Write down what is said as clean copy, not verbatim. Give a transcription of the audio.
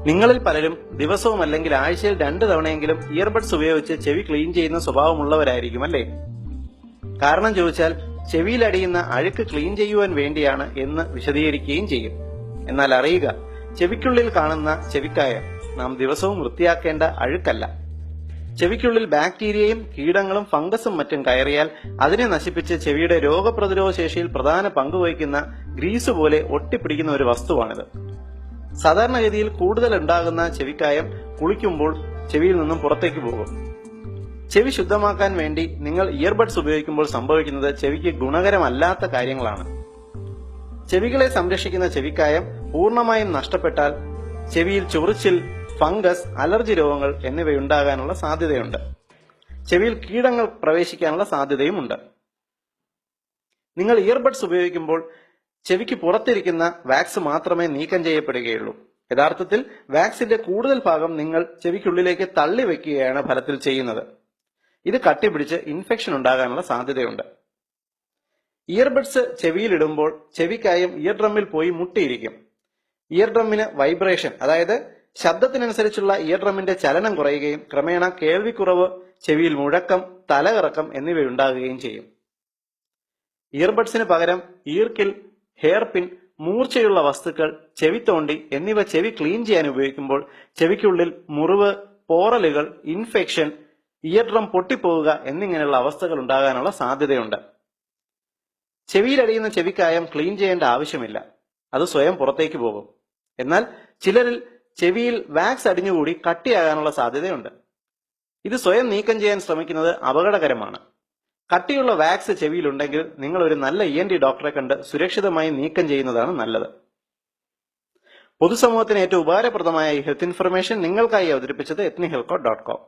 നിങ്ങളിൽ പലരും ദിവസവും അല്ലെങ്കിൽ ആഴ്ചയിൽ 2 തവണയെങ്കിലും ഇയർബഡ്സ് ഉപയോഗിച്ച് ചെവി ക്ലീൻ ചെയ്യുന്ന സ്വഭാവമുള്ളവരായിരിക്കും അല്ലേ? കാരണം ചോദിച്ചാൽ ചെവിയിലടിയുന്ന അഴുക്ക് ക്ലീൻ ചെയ്യുവാൻ വേണ്ടിയാണ് എന്ന് വിശദീകരിക്കുകയും ചെയ്യും. എന്നാൽ അറിയുക, ചെവിക്കുള്ളിൽ കാണുന്ന ചെവിക്കായം നാം ദിവസവും വൃത്തിയാക്കേണ്ട അഴുക്കല്ല. ചെവിക്കുള്ളിൽ ബാക്ടീരിയയും കീടങ്ങളും ഫംഗസും മറ്റും കയറിയാൽ അതിനെ നശിപ്പിച്ച് ചെവിയുടെ രോഗപ്രതിരോധ ശേഷിയിൽ പ്രധാന പങ്കുവഹിക്കുന്ന ഗ്രീസ് പോലെ ഒട്ടിപ്പിടിക്കുന്ന ഒരു വസ്തുവാണിത്. സാധാരണഗതിയിൽ കൂടുതൽ ഉണ്ടാകുന്ന ചെവിക്കായം കുളിക്കുമ്പോൾ ചെവിയിൽ നിന്നും പുറത്തേക്ക് പോകും. ചെവി ശുദ്ധമാക്കാൻ വേണ്ടി നിങ്ങൾ ഇയർബഡ്സ് ഉപയോഗിക്കുമ്പോൾ സംഭവിക്കുന്നത് ചെവിക്ക് ഗുണകരമല്ലാത്ത കാര്യങ്ങളാണ്. ചെവികളെ സംരക്ഷിക്കുന്ന ചെവിക്കായം പൂർണ്ണമായും നഷ്ടപ്പെട്ടാൽ ചെവിയിൽ ചൊറിച്ചിൽ, ഫംഗസ്, അലർജി രോഗങ്ങൾ എന്നിവയുണ്ടാകാനുള്ള സാധ്യതയുണ്ട്. ചെവിയിൽ കീടങ്ങൾ പ്രവേശിക്കാനുള്ള സാധ്യതയുമുണ്ട്. നിങ്ങൾ ഇയർബഡ്സ് ഉപയോഗിക്കുമ്പോൾ ചെവിക്ക് പുറത്തിരിക്കുന്ന വാക്സ് മാത്രമേ നീക്കം ചെയ്യപ്പെടുകയുള്ളൂ. യഥാർത്ഥത്തിൽ വാക്സിന്റെ കൂടുതൽ ഭാഗം നിങ്ങൾ ചെവിക്കുള്ളിലേക്ക് തള്ളി വെക്കുകയാണ് ഫലത്തിൽ ചെയ്യുന്നത്. ഇത് കട്ടിപിടിച്ച് ഇൻഫെക്ഷൻ ഉണ്ടാകാനുള്ള സാധ്യതയുണ്ട്. ഇയർബഡ്സ് ചെവിയിലിടുമ്പോൾ ചെവിക്കായം ഇയർ ഡ്രമ്മിൽ പോയി മുട്ടിയിരിക്കും. ഇയർ ഡ്രമ്മിന് വൈബ്രേഷൻ, അതായത് ശബ്ദത്തിനനുസരിച്ചുള്ള ഇയർ ഡ്രമ്മിന്റെ ചലനം കുറയുകയും ക്രമേണ കേൾവിക്കുറവ്, ചെവിയിൽ മുഴക്കം, തലകറക്കം എന്നിവയുണ്ടാകുകയും ചെയ്യും. ഇയർബഡ്സിന് പകരം ഈർക്കിൽ, ഹെയർ പിൻ, മൂർച്ചയുള്ള വസ്തുക്കൾ, ചെവിത്തോണ്ടി എന്നിവ ചെവി ക്ലീൻ ചെയ്യാൻ ഉപയോഗിക്കുമ്പോൾ ചെവിക്കുള്ളിൽ മുറിവ്, പോറലുകൾ, ഇൻഫെക്ഷൻ, ഇയർ ഡ്രം പൊട്ടിപ്പോവുക എന്നിങ്ങനെയുള്ള അവസ്ഥകൾ ഉണ്ടാകാനുള്ള സാധ്യതയുണ്ട്. ചെവിയിലടിയുന്ന ചെവിക്കായം ക്ലീൻ ചെയ്യേണ്ട ആവശ്യമില്ല, അത് സ്വയം പുറത്തേക്ക് പോകും. എന്നാൽ ചിലരിൽ ചെവിയിൽ വാക്സ് അടിഞ്ഞുകൂടി കട്ടിയാകാനുള്ള സാധ്യതയുണ്ട്. ഇത് സ്വയം നീക്കം ചെയ്യാൻ ശ്രമിക്കുന്നത് അപകടകരമാണ്. കട്ടിയുള്ള വാക്സ് ചെവിയിലുണ്ടെങ്കിൽ നിങ്ങൾ ഒരു നല്ല ENT ഡോക്ടറെ കണ്ട് സുരക്ഷിതമായി നീക്കം ചെയ്യുന്നതാണ് നല്ലത്. പൊതുസമൂഹത്തിന് ഏറ്റവും ഉപകാരപ്രദമായ ഈ ഹെൽത്ത് ഇൻഫർമേഷൻ നിങ്ങൾക്കായി അവതരിപ്പിച്ചത് ethnihealthcode.com.